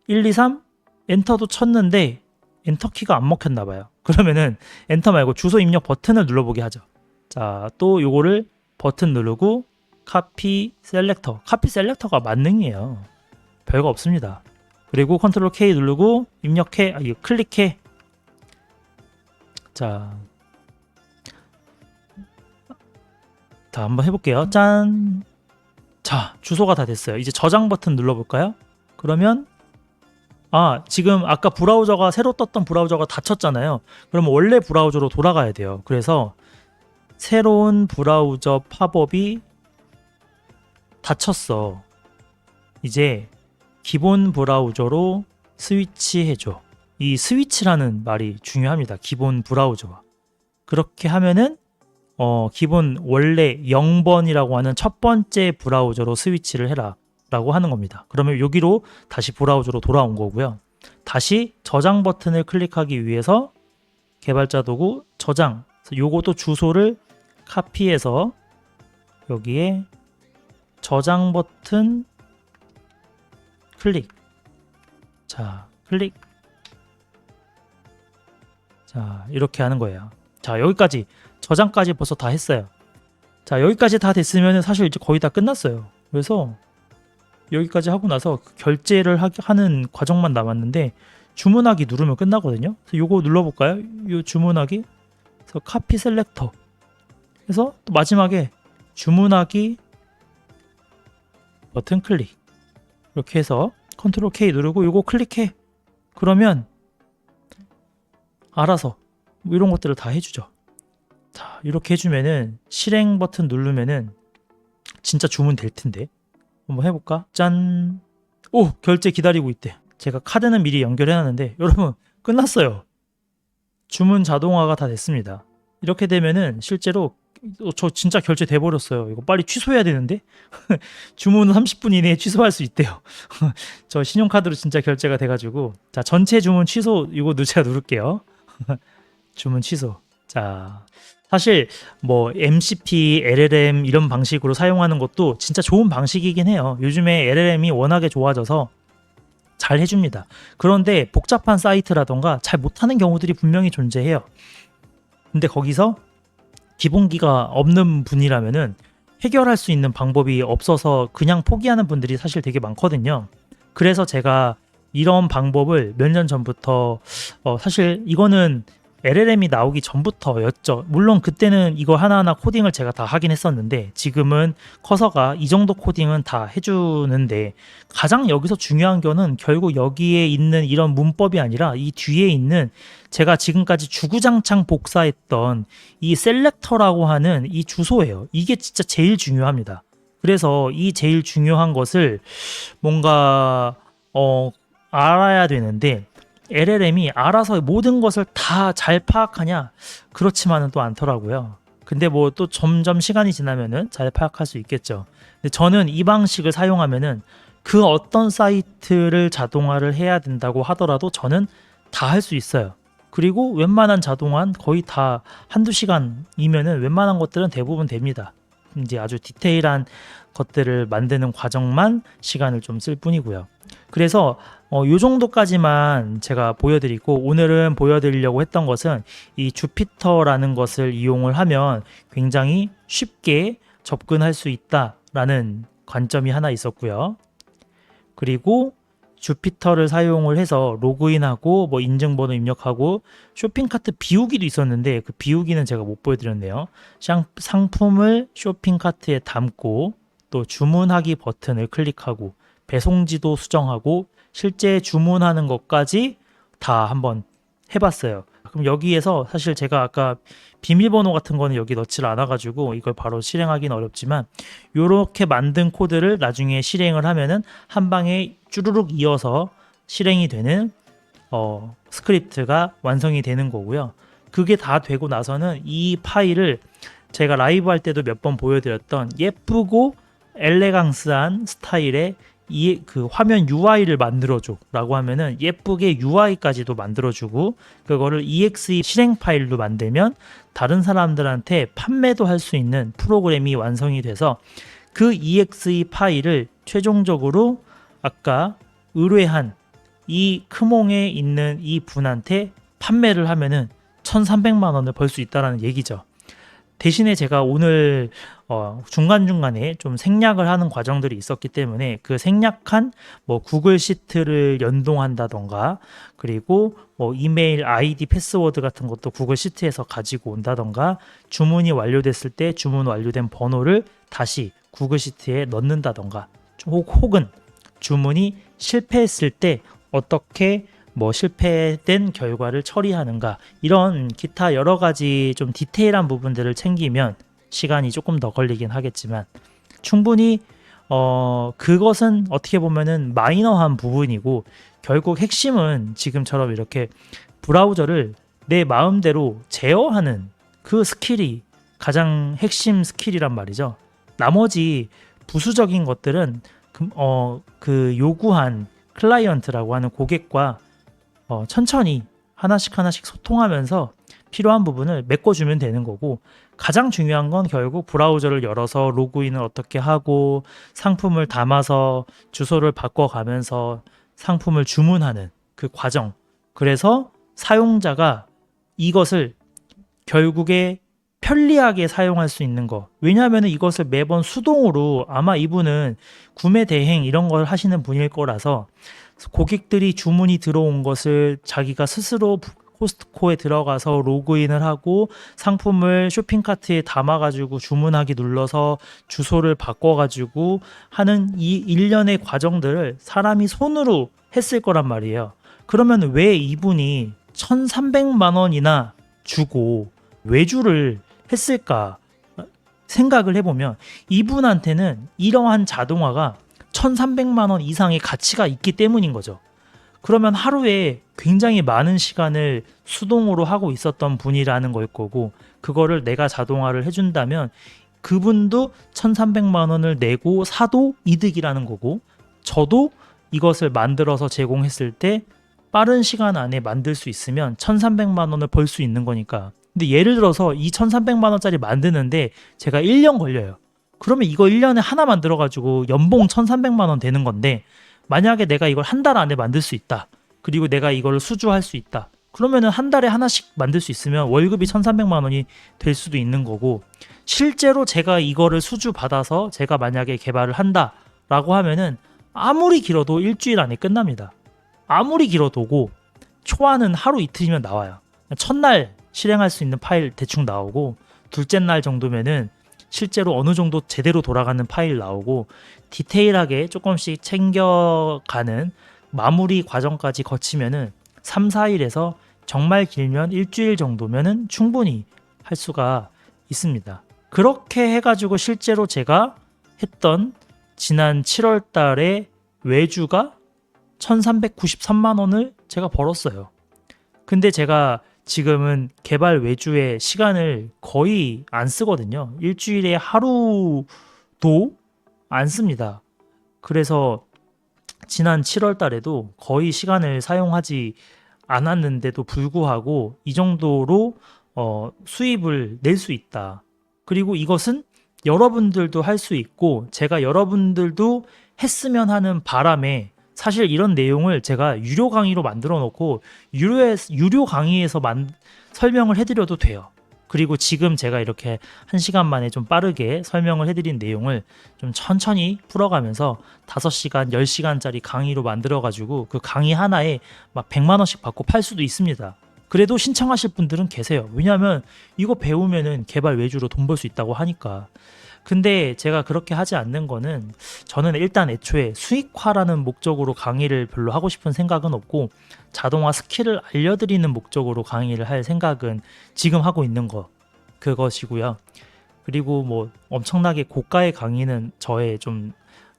[SPEAKER 1] 1, 2, 3 엔터도 쳤는데 엔터키가 안 먹혔나 봐요. 그러면은 엔터 말고 주소 입력 버튼을 눌러보게 하죠. 자, 또 요거를 버튼 누르고 카피 셀렉터. 카피 셀렉터가 만능이에요. 별거 없습니다. 그리고 컨트롤 K 누르고 입력해, 클릭해. 자, 한번 해볼게요. 짠. 자, 주소가 다 됐어요. 이제 저장 버튼 눌러볼까요? 그러면 지금 아까 브라우저가 새로 떴던 브라우저가 닫혔잖아요. 그러면 원래 브라우저로 돌아가야 돼요. 그래서 새로운 브라우저 팝업이 닫혔어. 이제 기본 브라우저로 스위치해줘. 이 스위치라는 말이 중요합니다. 기본 브라우저와. 그렇게 하면은 기본 원래 0번이라고 하는 첫 번째 브라우저로 스위치를 해라 라고 하는 겁니다. 그러면 여기로 다시 브라우저로 돌아온 거고요. 다시 저장 버튼을 클릭하기 위해서 개발자 도구 저장. 요것도 주소를 카피해서 여기에 저장 버튼 클릭. 자, 클릭. 자, 이렇게 하는 거예요. 자, 여기까지 저장까지 벌써 다 했어요. 자, 여기까지 다 됐으면 사실 이제 거의 다 끝났어요. 그래서 여기까지 하고 나서 결제를 하는 과정만 남았는데 주문하기 누르면 끝나거든요. 그래서 요거 눌러볼까요? 요 주문하기. 그래서 카피 셀렉터. 그래서 또 마지막에 주문하기 버튼 클릭. 이렇게 해서 컨트롤 K 누르고 요거 클릭해. 그러면 알아서 뭐 이런 것들을 다 해주죠. 자, 이렇게 해주면은 실행 버튼 누르면은 진짜 주문 될 텐데. 한번 해볼까? 짠. 오, 결제 기다리고 있대. 제가 카드는 미리 연결해놨는데 여러분 끝났어요. 주문 자동화가 다 됐습니다. 이렇게 되면은 실제로 저 진짜 결제 돼버렸어요. 이거 빨리 취소해야 되는데 주문은 30분 이내에 취소할 수 있대요. 저 신용카드로 진짜 결제가 돼가지고 자, 전체 주문 취소 이거 제가 누를게요. 주문 취소. 자, 사실 뭐 MCP, LLM 이런 방식으로 사용하는 것도 진짜 좋은 방식이긴 해요. 요즘에 LLM이 워낙에 좋아져서 잘 해줍니다. 그런데 복잡한 사이트라던가 잘 못하는 경우들이 분명히 존재해요. 근데 거기서 기본기가 없는 분이라면은 해결할 수 있는 방법이 없어서 그냥 포기하는 분들이 사실 되게 많거든요. 그래서 제가 이런 방법을 몇 년 전부터 사실 이거는 LLM이 나오기 전부터였죠. 물론 그때는 이거 하나하나 코딩을 제가 다 하긴 했었는데 지금은 커서가 이 정도 코딩은 다 해주는데 가장 여기서 중요한 거는 결국 여기에 있는 이런 문법이 아니라 이 뒤에 있는 제가 지금까지 주구장창 복사했던 이 셀렉터라고 하는 이 주소예요. 이게 진짜 제일 중요합니다. 그래서 이 제일 중요한 것을 뭔가 알아야 되는데 LLM이 알아서 모든 것을 다 잘 파악하냐? 그렇지만은 또 않더라고요. 근데 뭐 또 점점 시간이 지나면은 잘 파악할 수 있겠죠. 근데 저는 이 방식을 사용하면은 그 어떤 사이트를 자동화를 해야 된다고 하더라도 저는 다 할 수 있어요. 그리고 웬만한 자동화는 거의 다 한두 시간이면은 웬만한 것들은 대부분 됩니다. 이제 아주 디테일한 것들을 만드는 과정만 시간을 좀 쓸 뿐이고요. 그래서 요 정도까지만 제가 보여드리고 오늘은 보여드리려고 했던 것은 이 주피터라는 것을 이용을 하면 굉장히 쉽게 접근할 수 있다라는 관점이 하나 있었고요. 그리고 주피터를 사용을 해서 로그인하고 뭐 인증번호 입력하고 쇼핑카트 비우기도 있었는데 그 비우기는 제가 못 보여드렸네요. 상품을 쇼핑카트에 담고 또 주문하기 버튼을 클릭하고 배송지도 수정하고 실제 주문하는 것까지 다 한번 해봤어요. 그럼 여기에서 사실 제가 아까 비밀번호 같은 거는 여기 넣지를 않아가지고 이걸 바로 실행하기는 어렵지만 이렇게 만든 코드를 나중에 실행을 하면은 한 방에 쭈루룩 이어서 실행이 되는 스크립트가 완성이 되는 거고요. 그게 다 되고 나서는 이 파일을 제가 라이브 할 때도 몇 번 보여드렸던 예쁘고 엘레강스한 스타일의 그 화면 UI를 만들어줘 라고 하면은 예쁘게 UI까지도 만들어주고 그거를 EXE 실행 파일로 만들면 다른 사람들한테 판매도 할 수 있는 프로그램이 완성이 돼서 그 EXE 파일을 최종적으로 아까 의뢰한 이 크몽에 있는 이 분한테 판매를 하면은 1,300만 원을 벌 수 있다는 얘기죠. 대신에 제가 오늘 중간중간에 좀 생략을 하는 과정들이 있었기 때문에 그 생략한 뭐 구글 시트를 연동한다던가 그리고 뭐 이메일 아이디 패스워드 같은 것도 구글 시트에서 가지고 온다던가 주문이 완료됐을 때 주문 완료된 번호를 다시 구글 시트에 넣는다던가 혹은 주문이 실패했을 때 어떻게 뭐 실패된 결과를 처리하는가 이런 기타 여러 가지 좀 디테일한 부분들을 챙기면 시간이 조금 더 걸리긴 하겠지만 충분히 그것은 어떻게 보면은 마이너한 부분이고 결국 핵심은 지금처럼 이렇게 브라우저를 내 마음대로 제어하는 그 스킬이 가장 핵심 스킬이란 말이죠. 나머지 부수적인 것들은 그 요구한 클라이언트라고 하는 고객과 천천히 하나씩 소통하면서 필요한 부분을 메꿔주면 되는 거고 가장 중요한 건 결국 브라우저를 열어서 로그인을 어떻게 하고 상품을 담아서 주소를 바꿔가면서 상품을 주문하는 그 과정. 그래서 사용자가 이것을 결국에 편리하게 사용할 수 있는 거. 왜냐하면 이것을 매번 수동으로 아마 이분은 구매 대행 이런 걸 하시는 분일 거라서 고객들이 주문이 들어온 것을 자기가 스스로 코스트코에 들어가서 로그인을 하고 상품을 쇼핑카트에 담아가지고 주문하기 눌러서 주소를 바꿔가지고 하는 이 일련의 과정들을 사람이 손으로 했을 거란 말이에요. 그러면 왜 이분이 1,300만 원이나 주고 외주를 했을까 생각을 해보면 이분한테는 이러한 자동화가 1,300만 원 이상의 가치가 있기 때문인 거죠. 그러면 하루에 굉장히 많은 시간을 수동으로 하고 있었던 분이라는 걸 거고 그거를 내가 자동화를 해준다면 그분도 1,300만 원을 내고 사도 이득이라는 거고 저도 이것을 만들어서 제공했을 때 빠른 시간 안에 만들 수 있으면 1,300만 원을 벌 수 있는 거니까. 근데 예를 들어서 이 1,300만 원짜리 만드는데 제가 1년 걸려요. 그러면 이거 1년에 하나 만들어가지고 연봉 1,300만 원 되는 건데 만약에 내가 이걸 한 달 안에 만들 수 있다. 그리고 내가 이걸 수주할 수 있다. 그러면은 한 달에 하나씩 만들 수 있으면 월급이 1,300만 원이 될 수도 있는 거고 실제로 제가 이거를 수주 받아서 제가 만약에 개발을 한다라고 하면은 아무리 길어도 일주일 안에 끝납니다. 아무리 길어도고 초안은 하루 이틀이면 나와요. 첫날 실행할 수 있는 파일 대충 나오고 둘째 날 정도면은 실제로 어느 정도 제대로 돌아가는 파일 나오고 디테일하게 조금씩 챙겨가는 마무리 과정까지 거치면은 3, 4일에서 정말 길면 일주일 정도면은 충분히 할 수가 있습니다. 그렇게 해가지고 실제로 제가 했던 지난 7월 달에 외주가 1,393만 원을 제가 벌었어요. 근데 제가 지금은 개발 외주에 시간을 거의 안 쓰거든요. 일주일에 하루도 안 씁니다. 그래서 지난 7월 달에도 거의 시간을 사용하지 않았는데도 불구하고 이 정도로 수입을 낼 수 있다. 그리고 이것은 여러분들도 할 수 있고 제가 여러분들도 했으면 하는 바람에 사실 이런 내용을 제가 유료 강의로 만들어 놓고 유료 강의에서 설명을 해드려도 돼요. 그리고 지금 제가 이렇게 1시간 만에 좀 빠르게 설명을 해드린 내용을 좀 천천히 풀어가면서 5시간, 10시간짜리 강의로 만들어가지고 그 강의 하나에 막 100만 원씩 받고 팔 수도 있습니다. 그래도 신청하실 분들은 계세요. 왜냐하면 이거 배우면은 개발 외주로 돈 벌 수 있다고 하니까. 근데 제가 그렇게 하지 않는 거는 저는 일단 애초에 수익화라는 목적으로 강의를 별로 하고 싶은 생각은 없고 자동화 스킬을 알려드리는 목적으로 강의를 할 생각은 지금 하고 있는 거 그것이고요. 그리고 뭐 엄청나게 고가의 강의는 저의 좀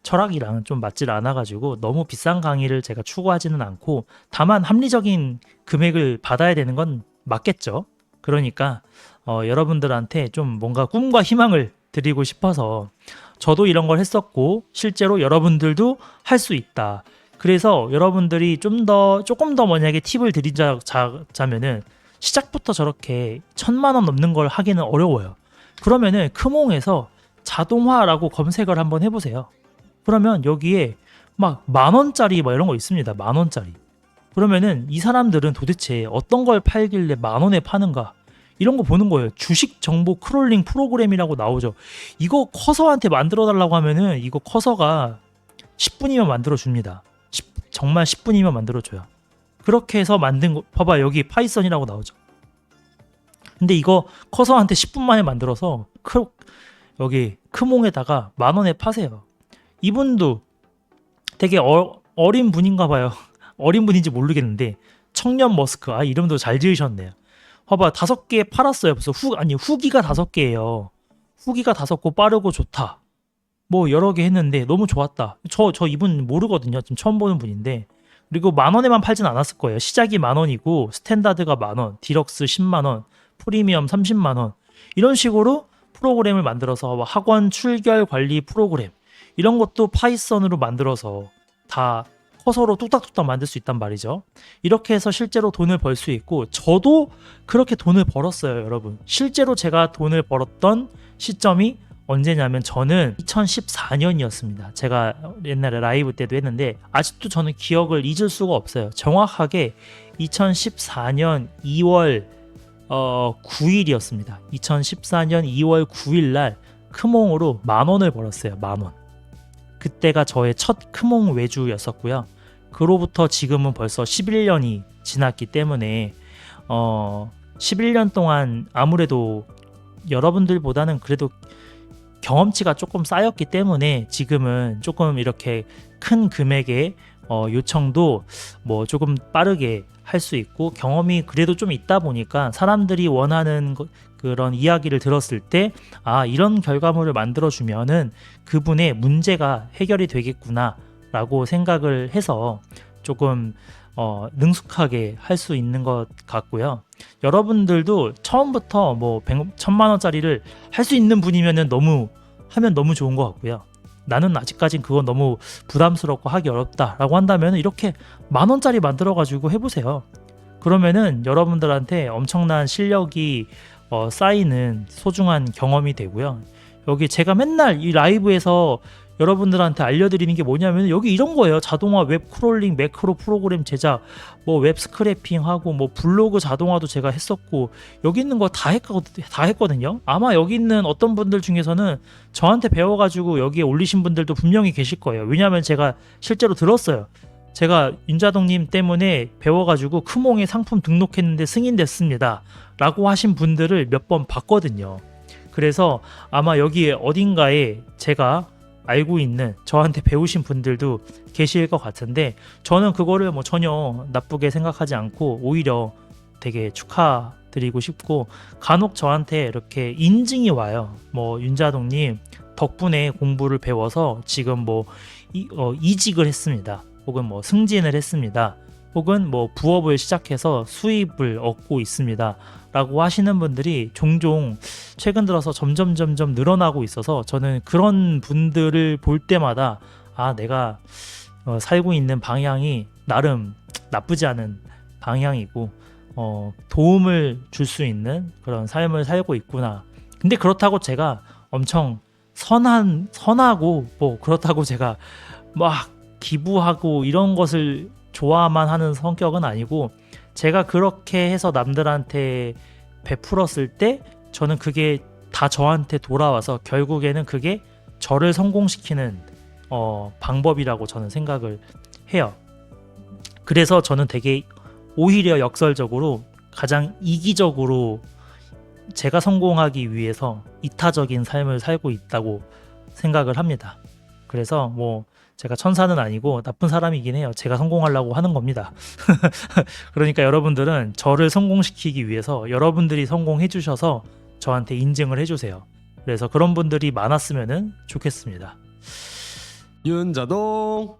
[SPEAKER 1] 철학이랑 좀 맞질 않아가지고 너무 비싼 강의를 제가 추구하지는 않고 다만 합리적인 금액을 받아야 되는 건 맞겠죠. 그러니까 여러분들한테 좀 뭔가 꿈과 희망을 드리고 싶어서 저도 이런 걸 했었고 실제로 여러분들도 할 수 있다. 그래서 여러분들이 조금 더 만약에 팁을 드리자면은 시작부터 저렇게 1,000만 원 넘는 걸 하기는 어려워요. 그러면은 크몽에서 자동화라고 검색을 한번 해보세요. 그러면 여기에 막 10,000원짜리 막 이런 거 있습니다. 10,000원짜리. 그러면은 이 사람들은 도대체 어떤 걸 팔길래 10,000원에 파는가? 이런 거 보는 거예요. 주식 정보 크롤링 프로그램이라고 나오죠. 이거 커서한테 만들어 달라고 하면은 이거 커서가 10분이면 만들어 줍니다. 정말 10분이면 만들어 줘요. 그렇게 해서 만든 거 봐봐. 여기 파이썬이라고 나오죠. 근데 이거 커서한테 10분 만에 만들어서 여기 크몽에다가 10,000원에 파세요. 이분도 되게 어린 분인가 봐요. 어린 분인지 모르겠는데 청년 머스크 이름도 잘 지으셨네요. 봐봐 5개 팔았어요. 벌써 후기가 5개예요. 후기가 5개 빠르고 좋다. 뭐 여러 개 했는데 너무 좋았다. 저 이분 모르거든요. 지금 처음 보는 분인데 그리고 10,000원에만 팔진 않았을 거예요. 시작이 10,000원이고 스탠다드가 10,000원, 디럭스 100,000원, 프리미엄 300,000원 이런 식으로 프로그램을 만들어서 학원 출결 관리 프로그램 이런 것도 파이썬으로 만들어서 다 커서로 뚝딱뚝딱 만들 수 있단 말이죠. 이렇게 해서 실제로 돈을 벌 수 있고 저도 그렇게 돈을 벌었어요, 여러분. 실제로 제가 돈을 벌었던 시점이 언제냐면 저는 2014년이었습니다. 제가 옛날에 라이브 때도 했는데 아직도 저는 기억을 잊을 수가 없어요. 정확하게 2014년 2월 9일이었습니다. 2014년 2월 9일 날 크몽으로 10,000원을 벌었어요. 10,000원. 그때가 저의 첫 크몽 외주였었고요. 그로부터 지금은 벌써 11년이 지났기 때문에 11년 동안 아무래도 여러분들보다는 그래도 경험치가 조금 쌓였기 때문에 지금은 조금 이렇게 큰 금액의 요청도 뭐 조금 빠르게 할 수 있고 경험이 그래도 좀 있다 보니까 사람들이 원하는 그런 이야기를 들었을 때 이런 결과물을 만들어주면은 그분의 문제가 해결이 되겠구나 라고 생각을 해서 조금 능숙하게 할 수 있는 것 같고요. 여러분들도 처음부터 뭐 1,000만 원짜리를 할 수 있는 분이면은 하면 너무 좋은 것 같고요. 나는 아직까진 그건 너무 부담스럽고 하기 어렵다라고 한다면 이렇게 10,000원짜리 만들어가지고 해보세요. 그러면은 여러분들한테 엄청난 실력이 쌓이는 소중한 경험이 되고요. 여기 제가 맨날 이 라이브에서 여러분들한테 알려드리는 게 뭐냐면 여기 이런 거예요. 자동화 웹 크롤링, 매크로 프로그램 제작, 뭐 웹 스크래핑하고 뭐 블로그 자동화도 제가 했었고 여기 있는 거 다 했거든요. 아마 여기 있는 어떤 분들 중에서는 저한테 배워가지고 여기에 올리신 분들도 분명히 계실 거예요. 왜냐하면 제가 실제로 들었어요. 제가 윤자동님 때문에 배워가지고 크몽에 상품 등록했는데 승인됐습니다. 라고 하신 분들을 몇 번 봤거든요. 그래서 아마 여기 어딘가에 제가 알고 있는 저한테 배우신 분들도 계실 것 같은데 저는 그거를 뭐 전혀 나쁘게 생각하지 않고 오히려 되게 축하드리고 싶고 간혹 저한테 이렇게 인증이 와요. 뭐 윤자동님 덕분에 공부를 배워서 지금 뭐 이직을 했습니다. 혹은 뭐 승진을 했습니다. 혹은 뭐 부업을 시작해서 수입을 얻고 있습니다. 라고 하시는 분들이 종종 최근 들어서 점점 늘어나고 있어서 저는 그런 분들을 볼 때마다 내가 살고 있는 방향이 나름 나쁘지 않은 방향이고 도움을 줄 수 있는 그런 삶을 살고 있구나. 근데 그렇다고 제가 엄청 선하고 뭐 그렇다고 제가 막 기부하고 이런 것을 좋아만 하는 성격은 아니고 제가 그렇게 해서 남들한테 베풀었을 때 저는 그게 다 저한테 돌아와서 결국에는 그게 저를 성공시키는 방법이라고 저는 생각을 해요. 그래서 저는 되게 오히려 역설적으로 가장 이기적으로 제가 성공하기 위해서 이타적인 삶을 살고 있다고 생각을 합니다. 그래서 뭐 제가 천사는 아니고 나쁜 사람이긴 해요. 제가 성공하려고 하는 겁니다. 그러니까 여러분들은 저를 성공시키기 위해서 여러분들이 성공해 주셔서 저한테 인증을 해주세요. 그래서 그런 분들이 많았으면 좋겠습니다.
[SPEAKER 2] 윤자동